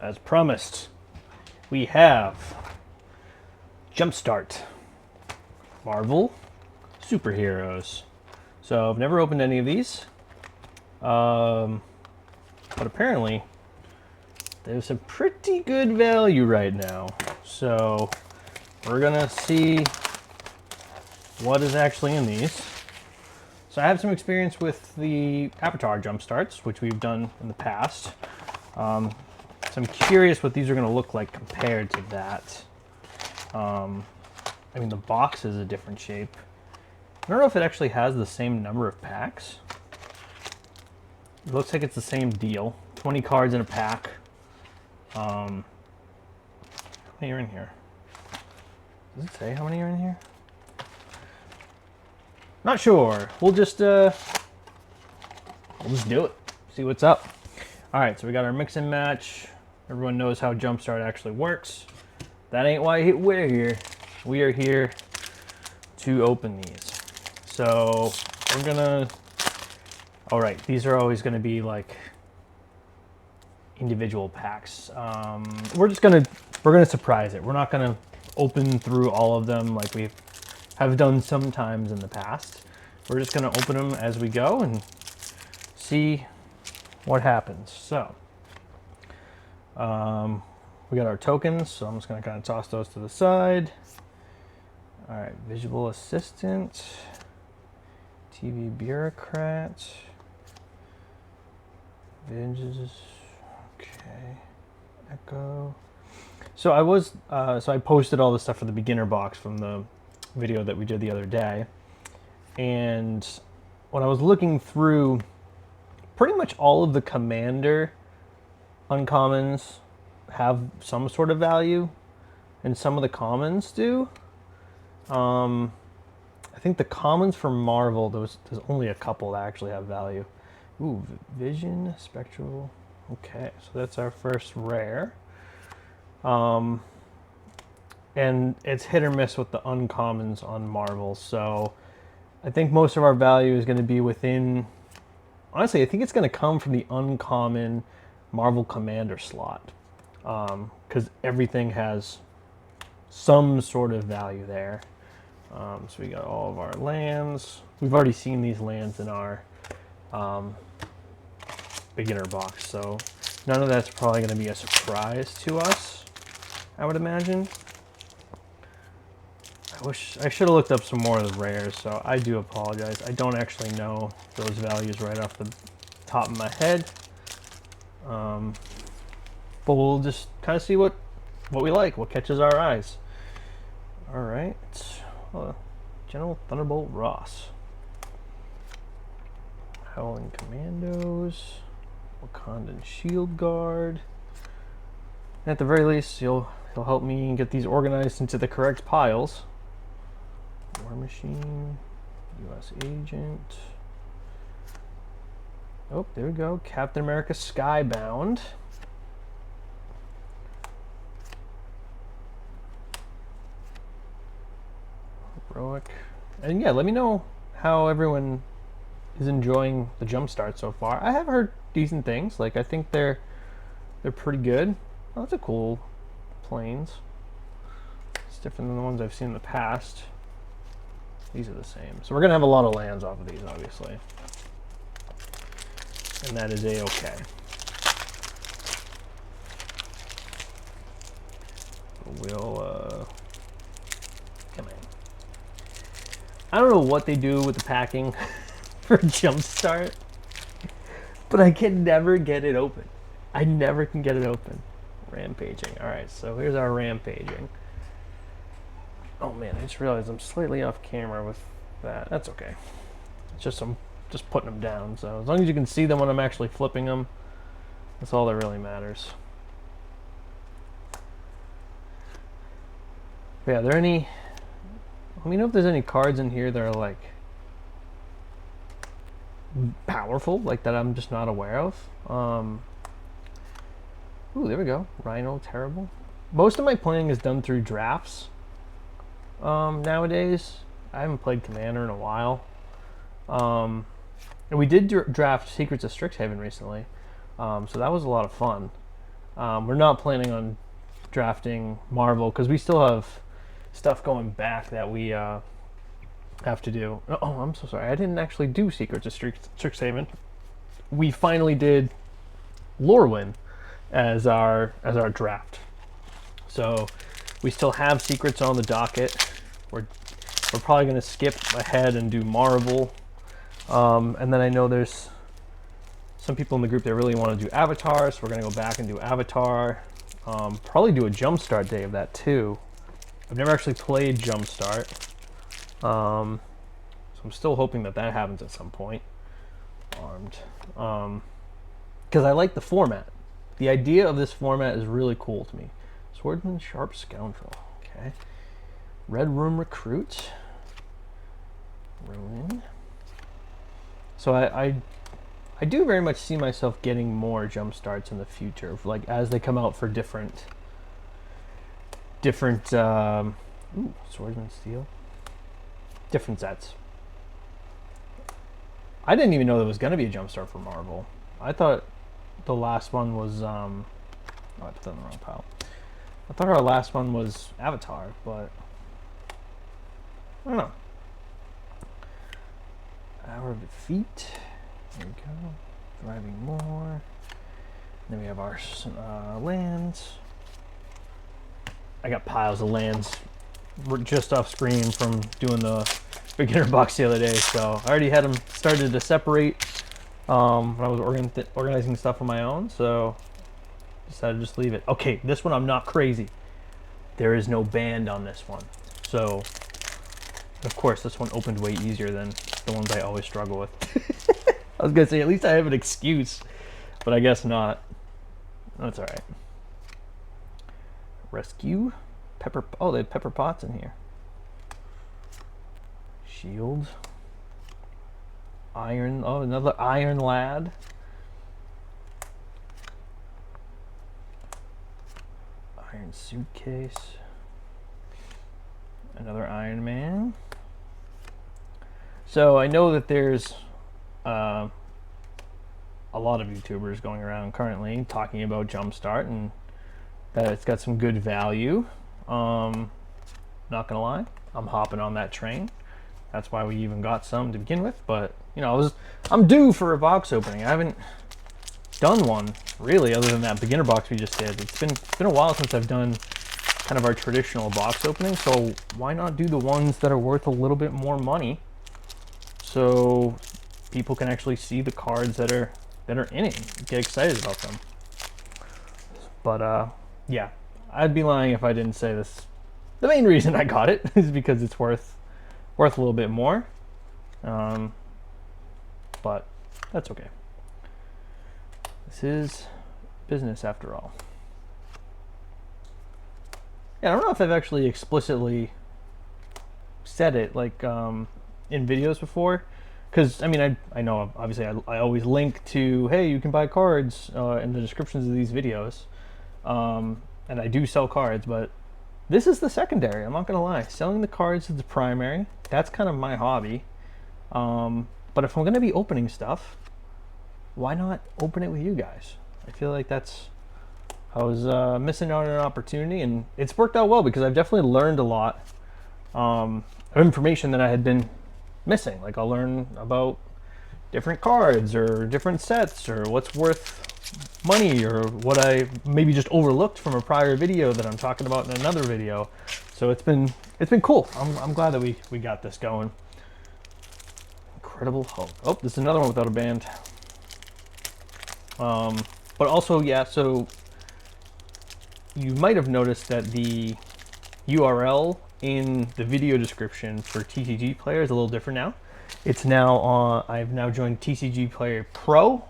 as promised, we have Jumpstart, Marvel Superheroes. So I've never opened any of these, but apparently there's some pretty good value right now. So we're gonna see what is actually in these. So I have some experience with the Avatar Jumpstarts, which we've done in the past. So I'm curious what these are going to look like compared to that. I mean, the box is a different shape. I don't know if it actually has the same number of packs. It looks like it's the same deal. 20 cards in a pack. How many are in here? Does it say how many are in here? Not sure. We'll just do it. See what's up. All right, so we got our mix and match. Everyone knows how Jumpstart actually works. That ain't why we're here. We are here to open these. So we're gonna. All right, these are always gonna be like individual packs. We're gonna surprise it. We're not gonna open through all of them like we have done sometimes in the past. We're just gonna open them as we go and see what happens. So we got our tokens, so I'm just gonna kind of toss those to the side. All right, visual assistant, TV bureaucrat, Vinges, okay, Echo. So I posted all the stuff for the beginner box from the video that we did the other day, and when I was looking through, pretty much all of the commander uncommons have some sort of value, and some of the commons do. I think the commons for Marvel, there's only a couple that actually have value. Ooh, Vision, Spectral. Okay, so that's our first rare. And it's hit or miss with the uncommons on Marvel, so I think most of our value is going to be within. Honestly, I think it's going to come from the uncommon Marvel Commander slot, because everything has some sort of value there. So we got all of our lands. We've already seen these lands in our beginner box, so none of that's probably going to be a surprise to us, I would imagine. I should have looked up some more of the rares, so I do apologize. I don't actually know those values right off the top of my head. But we'll just kind of see what we like, what catches our eyes. All right. General Thunderbolt Ross. Howling Commandos. Wakandan Shield Guard. At the very least, he'll help me get these organized into the correct piles. War Machine, U.S. Agent. Oh, there we go. Captain America Skybound. Heroic. And yeah, let me know how everyone is enjoying the Jumpstart so far. I have heard decent things. Like, I think they're pretty good. Oh, that's a cool planes. It's different than the ones I've seen in the past. These are the same. So we're going to have a lot of lands off of these, obviously. And that is a-okay. We'll, come in. I don't know what they do with the packing for Jumpstart, but I can never get it open. I never can get it open. Rampaging. All right, so here's our rampaging. Oh man, I just realized I'm slightly off camera with that. That's okay. It's just I'm just putting them down. So as long as you can see them when I'm actually flipping them, that's all that really matters. But yeah, are there any? Let me know if there's any cards in here that are like powerful, like that I'm just not aware of. Ooh, there we go. Rhino, terrible. Most of my playing is done through drafts. Nowadays, I haven't played Commander in a while. And we did draft Secrets of Strixhaven recently, so that was a lot of fun. We're not planning on drafting Marvel because we still have stuff going back that we have to do. Oh, I'm so sorry. I didn't actually do Secrets of Strixhaven. We finally did Lorwyn as our draft. So we still have Secrets on the docket. We're probably going to skip ahead and do Marvel. And then I know there's some people in the group that really want to do Avatar, so we're going to go back and do Avatar. Probably do a Jumpstart day of that too. I've never actually played Jumpstart. So I'm still hoping that happens at some point. Armed. Because I like the format. The idea of this format is really cool to me. Swordsman, Sharp Scoundrel. Okay. Red Room Recruit. Ruin. So I do very much see myself getting more jump starts in the future, like as they come out for different Swordsman Steel, different sets. I didn't even know there was going to be a jump start for Marvel. I thought the last one was oh, I put that in the wrong pile. I thought our last one was Avatar, but I don't know. Hour of Defeat. There we go. Driving more. Then we have our lands. I got piles of lands just off screen from doing the beginner box the other day, so I already had them started to separate when I was organizing stuff on my own, so decided to just leave it. Okay, this one I'm not crazy. There is no band on this one, so of course this one opened way easier than the ones I always struggle with. I was gonna say at least I have an excuse, but I guess not. That's all right. Rescue, pepper. Oh, they have pepper pots in here. Shield. Iron. Oh, another Iron Lad. Iron Suitcase. Another Iron Man. So I know that there's a lot of YouTubers going around currently talking about Jumpstart and that it's got some good value. Not gonna lie, I'm hopping on that train. That's why we even got some to begin with. But you know, I'm due for a box opening. I haven't done one really, other than that beginner box we just did. It's been a while since I've done kind of our traditional box opening. So why not do the ones that are worth a little bit more money, so people can actually see the cards that are in it, get excited about them. But yeah, I'd be lying if I didn't say this. The main reason I got it is because it's worth a little bit more. But that's okay. This is business after all. Yeah, I don't know if I've actually explicitly said it like in videos before, because I mean I know obviously I always link to, hey, you can buy cards in the descriptions of these videos, and I do sell cards, but this is the secondary. I'm not gonna lie, selling the cards is the primary. That's kind of my hobby. But if I'm gonna be opening stuff, why not open it with you guys? I feel like I was missing out on an opportunity, and it's worked out well because I've definitely learned a lot of information that I had been missing. Like I'll learn about different cards or different sets or what's worth money or what I maybe just overlooked from a prior video that I'm talking about in another video. So it's been cool. I'm glad that we got this going. Incredible Hulk. Oh, this is another one without a band. But also, yeah, so you might have noticed that the URL in the video description for TCG Player is a little different now. It's now on, I've now joined TCG Player Pro.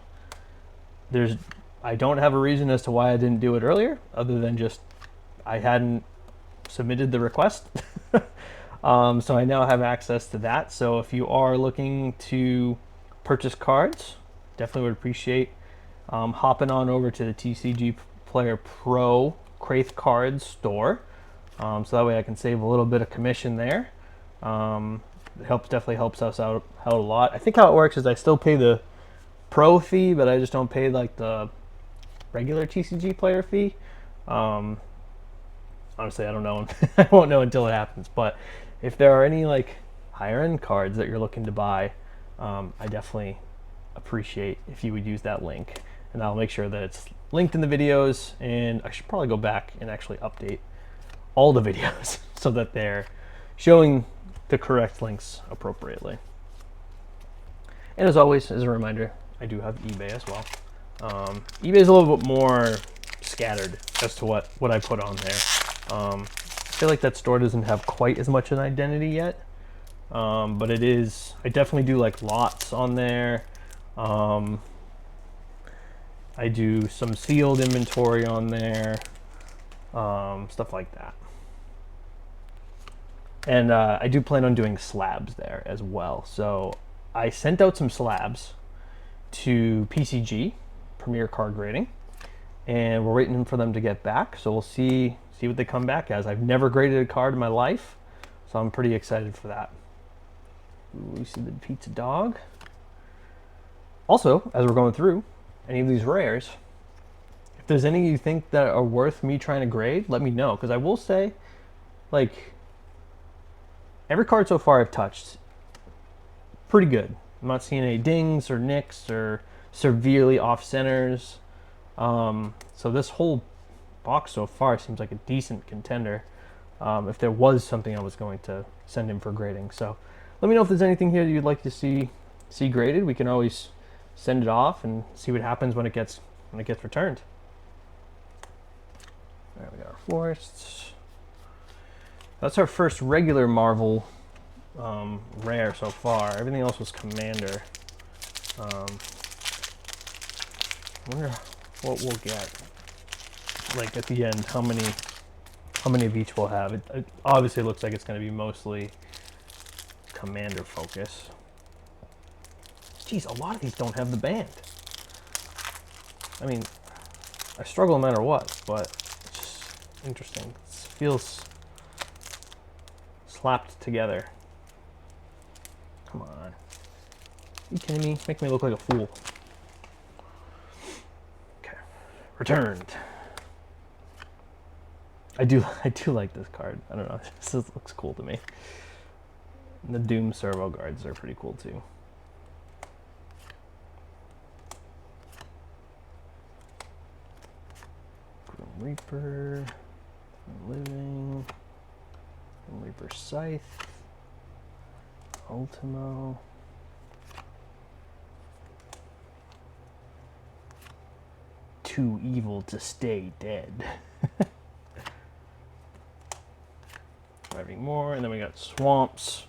I don't have a reason as to why I didn't do it earlier, other than just I hadn't submitted the request. So I now have access to that. So if you are looking to purchase cards, definitely would appreciate hopping on over to the TCG Player Pro CraithCards store. So that way I can save a little bit of commission there. It definitely helps us out a lot. I think how it works is I still pay the pro fee, but I just don't pay like the regular TCG player fee. Honestly, I don't know. I won't know until it happens. But if there are any like higher end cards that you're looking to buy, I definitely appreciate if you would use that link, and I'll make sure that it's linked in the videos. And I should probably go back and actually update all the videos so that they're showing the correct links appropriately. And as always, as a reminder, I do have eBay as well. eBay is a little bit more scattered as to what I put on there. I feel like that store doesn't have quite as much an identity yet, but it is. I definitely do like lots on there. I do some sealed inventory on there, stuff like that. And I do plan on doing slabs there as well. So I sent out some slabs to PCG, Premier Card Grading, and we're waiting for them to get back. So we'll see what they come back as. I've never graded a card in my life, so I'm pretty excited for that. Ooh, you see the pizza dog. Also, as we're going through any of these rares, if there's any you think that are worth me trying to grade, let me know. Because I will say, like, every card so far I've touched, pretty good. I'm not seeing any dings or nicks or severely off centers. So this whole box so far seems like a decent contender if there was something I was going to send in for grading. So let me know if there's anything here that you'd like to see graded. We can always send it off and see what happens when it gets returned. All right, we got our forests. That's our first regular Marvel rare so far. Everything else was Commander. I wonder what we'll get. Like at the end, how many of each we'll have. It obviously looks like it's going to be mostly Commander focus. Geez, a lot of these don't have the band. I mean, I struggle no matter what, but it's just interesting. It feels slapped together. Come on. Are you kidding me? Make me look like a fool. Okay. Returned. I do like this card. I don't know. This looks cool to me. And the Doom Servo Guards are pretty cool too. Grim Reaper, Living, Grim Reaper Scythe, Ultimo. Too evil to stay dead. Having more, and then we got swamps.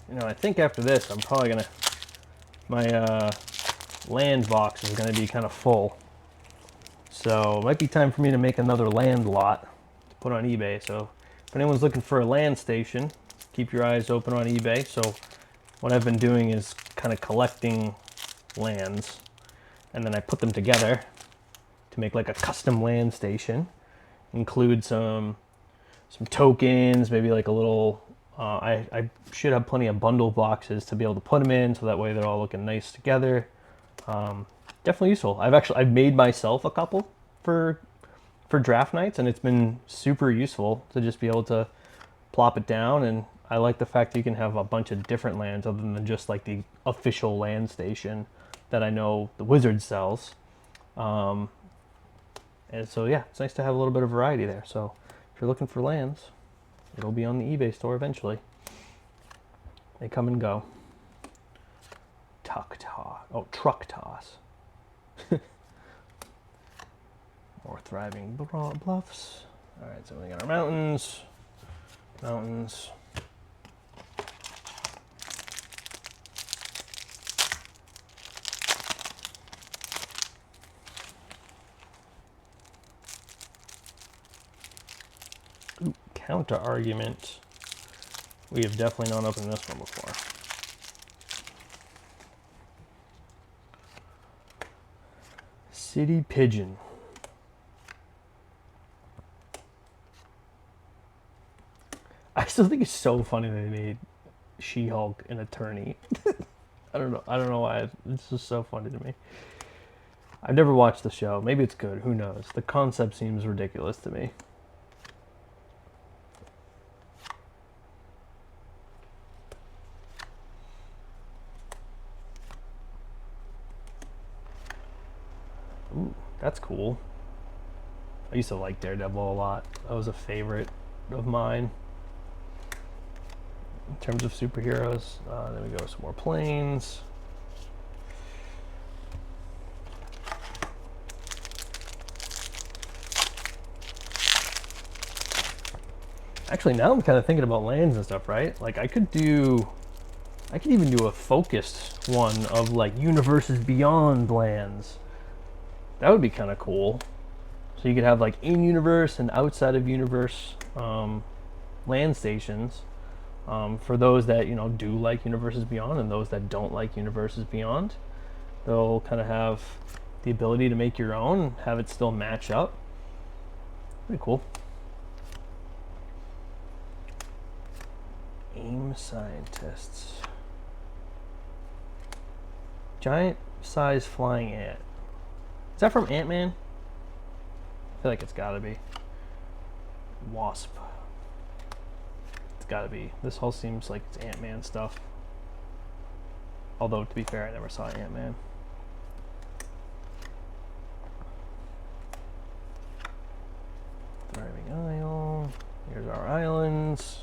You know, I think after this, I'm probably gonna my land box is gonna be kind of full, so it might be time for me to make another land lot to put on eBay. So if anyone's looking for a land station, keep your eyes open on eBay. So what I've been doing is kind of collecting lands, and then I put them together to make like a custom land station. Include some tokens, maybe like a little. I should have plenty of bundle boxes to be able to put them in, so that way they're all looking nice together. Definitely useful. I've made myself a couple for draft nights, and it's been super useful to just be able to plop it down. And I like the fact that you can have a bunch of different lands other than just like the official land station that I know the Wizard sells. And so yeah, it's nice to have a little bit of variety there. So if you're looking for lands, it'll be on the eBay store eventually. They come and go. Truck toss. More thriving bluffs. All right, so we got our mountains. Ooh, counter argument. We have definitely not opened this one before. City Pigeon. I still think it's so funny that they made She-Hulk an attorney. I don't know. I don't know why. It's just so funny to me. I've never watched the show. Maybe it's good. Who knows? The concept seems ridiculous to me. Ooh, that's cool. I used to like Daredevil a lot. That was a favorite of mine. In terms of superheroes, then we go some more planes. Actually, now I'm kind of thinking about lands and stuff, right? Like I could even do a focused one of like universes beyond lands. That would be kind of cool. So you could have like in universe and outside of universe land stations for those that do like universes beyond, and those that don't like universes beyond. They'll kind of have the ability to make your own and have it still match up. Pretty cool. AIM scientists. Giant size flying ant. Is that from Ant-Man? I feel like it's gotta be. Wasp. It's gotta be. This whole seems like it's Ant-Man stuff. Although, to be fair, I never saw Ant-Man. Thriving Isle. Here's our islands.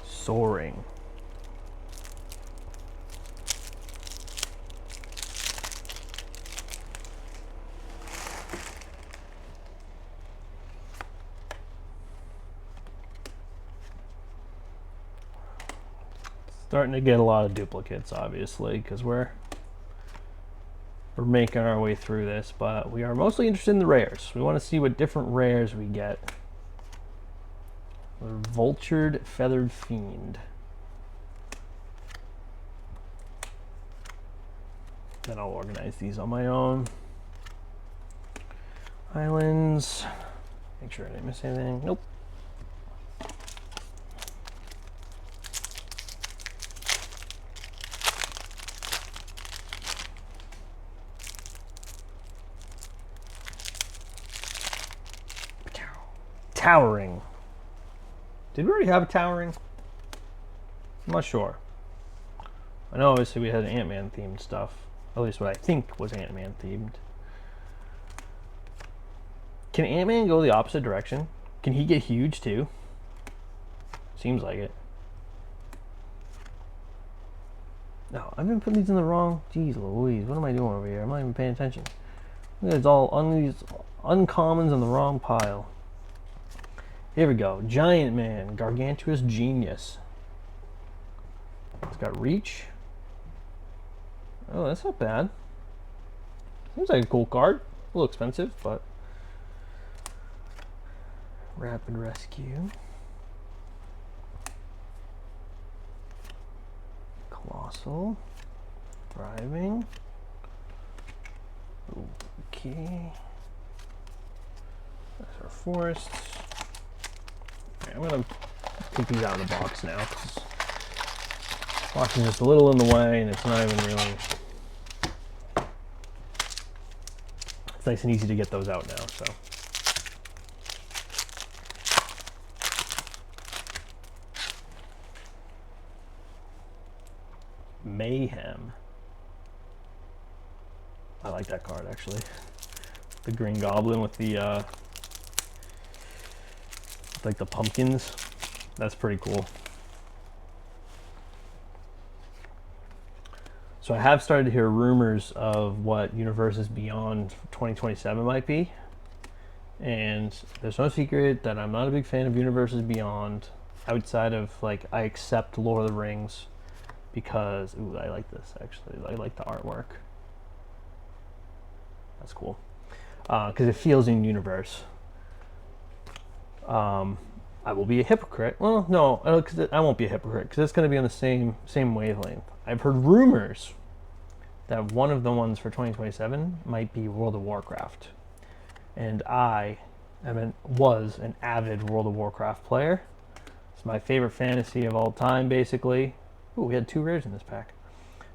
Soaring. Starting to get a lot of duplicates, obviously, because we're making our way through this, but we are mostly interested in the rares. We want to see what different rares we get. Vultured Feathered Fiend. Then I'll organize these on my own. Islands. Make sure I didn't miss anything. Nope. Towering. Did we already have a towering? I'm not sure. I know obviously we had Ant-Man themed stuff. At least what I think was Ant-Man themed. Can Ant-Man go the opposite direction? Can he get huge too? Seems like it. No, I've been putting these in the wrong. Jeez Louise, what am I doing over here? I'm not even paying attention. Look at it's all on these uncommons in the wrong pile. Here we go. Giant Man, Gargantuous Genius. It's got reach. Oh, that's not bad. Seems like a cool card. A little expensive, but Rapid Rescue. Colossal. Thriving. Okay. That's our forests. Okay, I'm gonna take these out of the box now. The box is just a little in the way, and it's not even really. It's nice and easy to get those out now. So. Mayhem. I like that card actually. The Green Goblin with the like the pumpkins. That's pretty cool. So I have started to hear rumors of what Universes Beyond 2027 might be. And there's no secret that I'm not a big fan of Universes Beyond outside of like I accept Lord of the Rings because ooh, I like this actually. I like the artwork. That's cool. Because it feels in universe. I will be a hypocrite. Well, no, I won't be a hypocrite because it's going to be on the same wavelength. I've heard rumors that one of the ones for 2027 might be World of Warcraft. And was an avid World of Warcraft player. It's my favorite fantasy of all time, basically. Ooh, we had 2 rares in this pack.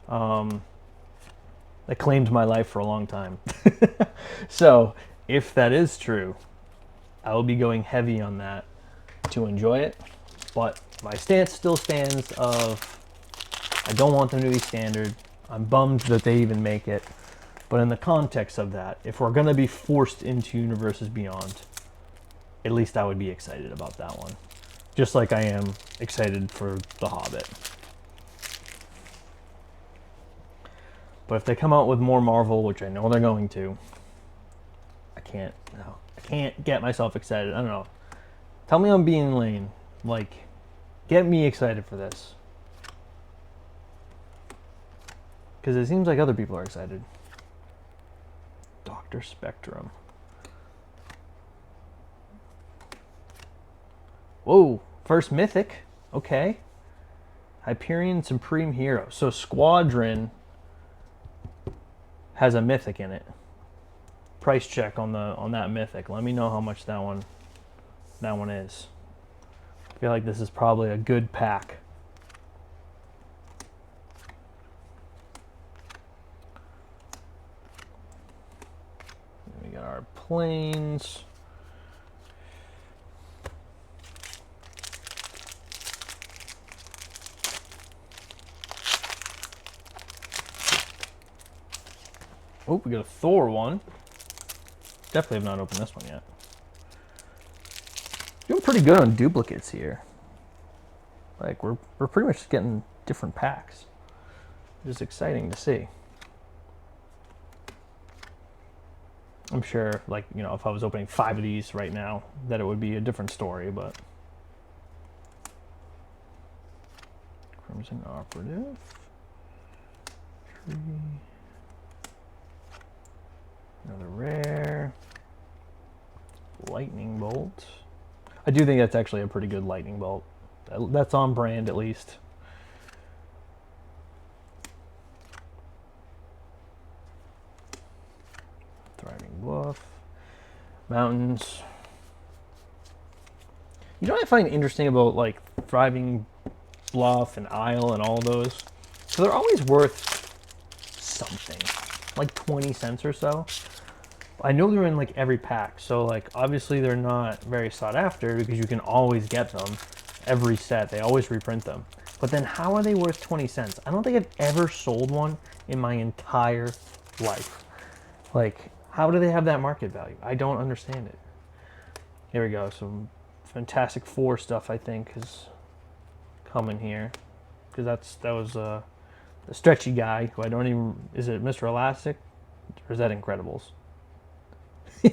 That claimed my life for a long time. So, if that is true, I will be going heavy on that to enjoy it. But my stance still stands of I don't want them to be standard. I'm bummed that they even make it. But in the context of that, if we're going to be forced into Universes Beyond, at least I would be excited about that one. Just like I am excited for The Hobbit. But if they come out with more Marvel, which I know they're going to, I can't get myself excited. I don't know. Tell me I'm being lame. Like, get me excited for this. Because it seems like other people are excited. Dr. Spectrum. Whoa, first Mythic. Okay. Hyperion Supreme Hero. So Squadron has a Mythic in it. Price check on that Mythic. Let me know how much that one is. I feel like this is probably a good pack. We got our planes. Oh, we got a Thor one. Definitely have not opened this one yet. Doing pretty good on duplicates here. Like, we're pretty much getting different packs. Which is exciting to see. I'm sure, like, you know, if I was opening 5 of these right now, that it would be a different story, but... Crimson Operative. Tree. Another rare. Lightning Bolt. I do think that's actually a pretty good Lightning Bolt. That's on brand, at least. Thriving Bluff. Mountains. You know what I find interesting about, like, Thriving Bluff and Isle and all those? So they're always worth something. Like 20 cents or so. I know they're in, like, every pack. So, like, obviously they're not very sought after because you can always get them every set. They always reprint them. But then how are they worth 20 cents? I don't think I've ever sold one in my entire life. Like, how do they have that market value? I don't understand it. Here we go. Some Fantastic Four stuff, I think, is coming here. Because that was the stretchy guy who I don't even... Is it Mr. Elastic? Or is that Incredibles?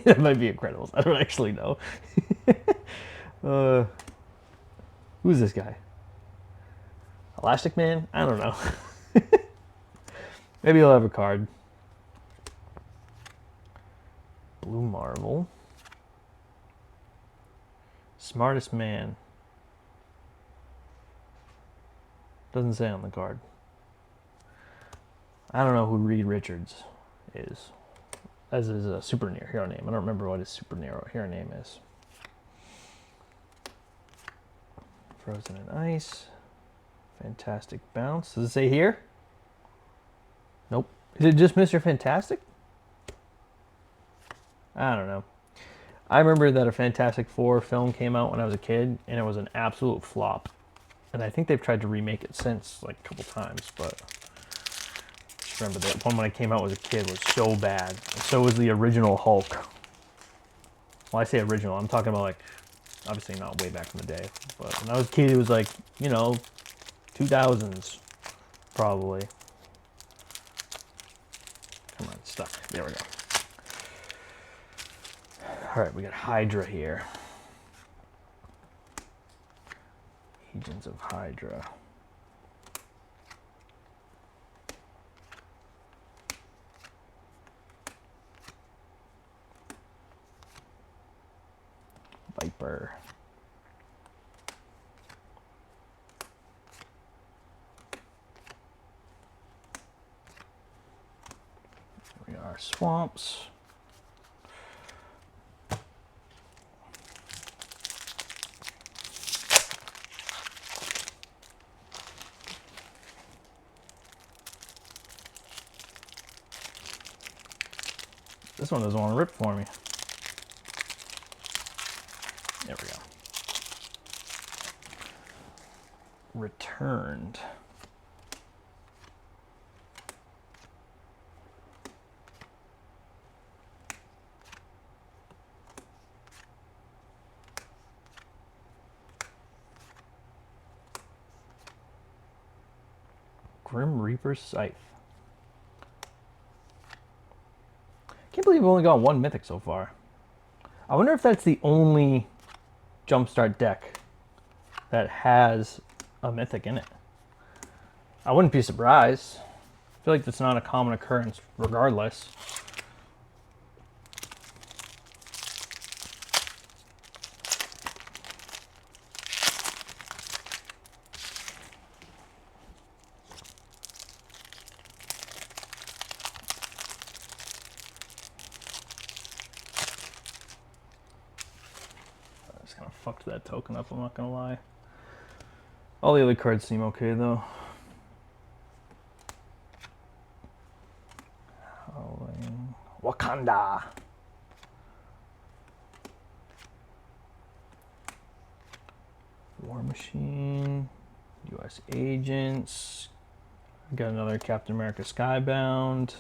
That might be Incredibles. I don't actually know. Who's this guy? Elastic Man? I don't know. Maybe he'll have a card. Blue Marvel. Smartest Man. Doesn't say on the card. I don't know who Reed Richards is. As his superhero name. I don't remember what his superhero name is. Frozen in Ice. Fantastic Bounce. Does it say here? Nope. Is it just Mr. Fantastic? I don't know. I remember that a Fantastic Four film came out when I was a kid, and it was an absolute flop. And I think they've tried to remake it since, like, a couple times, but... Just remember that one when I came out as a kid was so bad. And so was the original Hulk. Well, I say original, I'm talking about, like, obviously not way back in the day. But when I was a kid, it was like, you know, 2000s, probably. Come on, stuck. There we go. All right, we got Hydra here. Agents of Hydra. Viper. swamps. This one doesn't want to rip for me. There we go. Returned. Grim Reaper Scythe. Can't believe we've only got one mythic so far. I wonder if that's the only Jumpstart deck that has a mythic in it. I wouldn't be surprised. I feel like that's not a common occurrence regardless. Kind of fucked that token up, I'm not gonna lie. All the other cards seem okay though. Wakanda. War Machine. US Agents. Got another Captain America Skybound.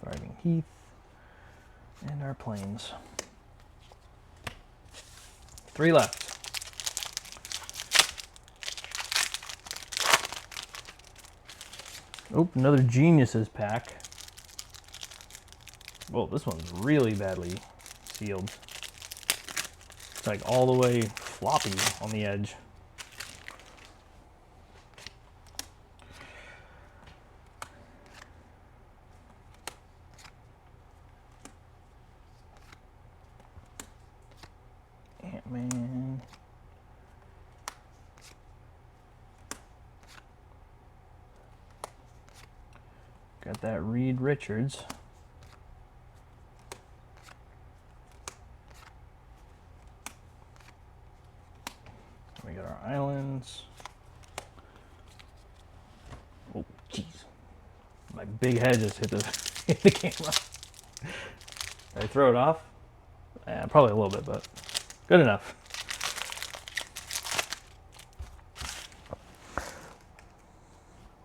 Thriving Heath, and our planes. 3 left. Oh, another Geniuses pack. Well, this one's really badly sealed. It's like all the way floppy on the edge. Ant-Man. Got that Reed Richards. We got our islands. Oh, jeez. My big head just hit the camera. Did I throw it off? Yeah, probably a little bit, but good enough.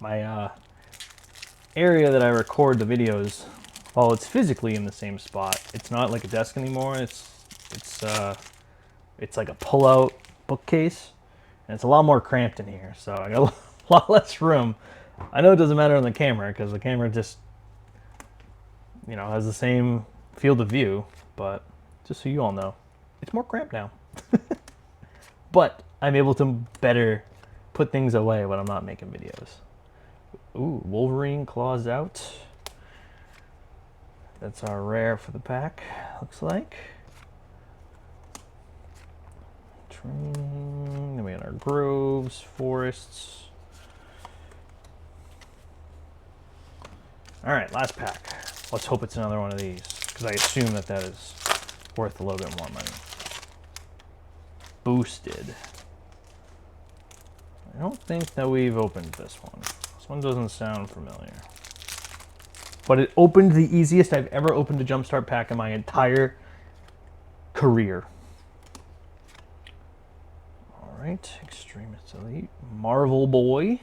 My area that I record the videos, while it's physically in the same spot, it's not like a desk anymore. It's like a pull-out bookcase, and it's a lot more cramped in here. So I got a lot less room. I know it doesn't matter on the camera because the camera just, you know, has the same field of view, but just so you all know, it's more cramped now. But I'm able to better put things away when I'm not making videos. Ooh, Wolverine claws out. That's our rare for the pack, looks like. Training. Then we got our groves, forests. All right, last pack. Let's hope it's another one of these, because I assume that that is worth a little bit more money. Boosted. I don't think that we've opened this one. This one doesn't sound familiar. But it opened the easiest I've ever opened a Jumpstart pack in my entire career. All right, Extremist Elite. Marvel Boy.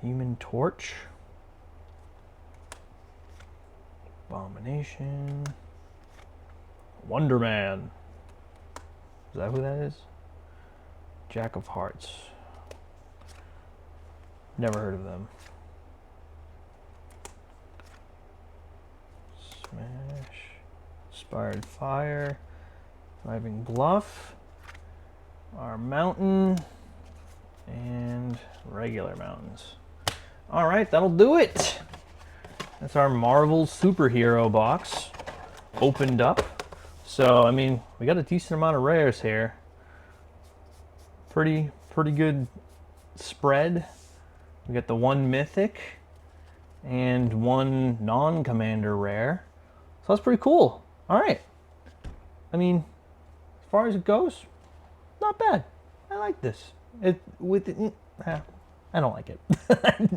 Human Torch. Abomination. Wonder Man. Is that who that is? Jack of Hearts. Never heard of them. Smash. Inspired Fire. Thriving Bluff. Our Mountain. And regular mountains. All right, that'll do it. That's our Marvel superhero box opened up. So, I mean, we got a decent amount of rares here. Pretty good spread. We got the one mythic and one non-commander rare. So that's pretty cool. All right. I mean, as far as it goes, not bad. I like this. I don't like it.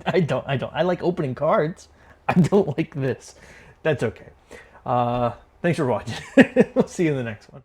I don't. I like opening cards. I don't like this. That's okay. Thanks for watching. We'll see you in the next one.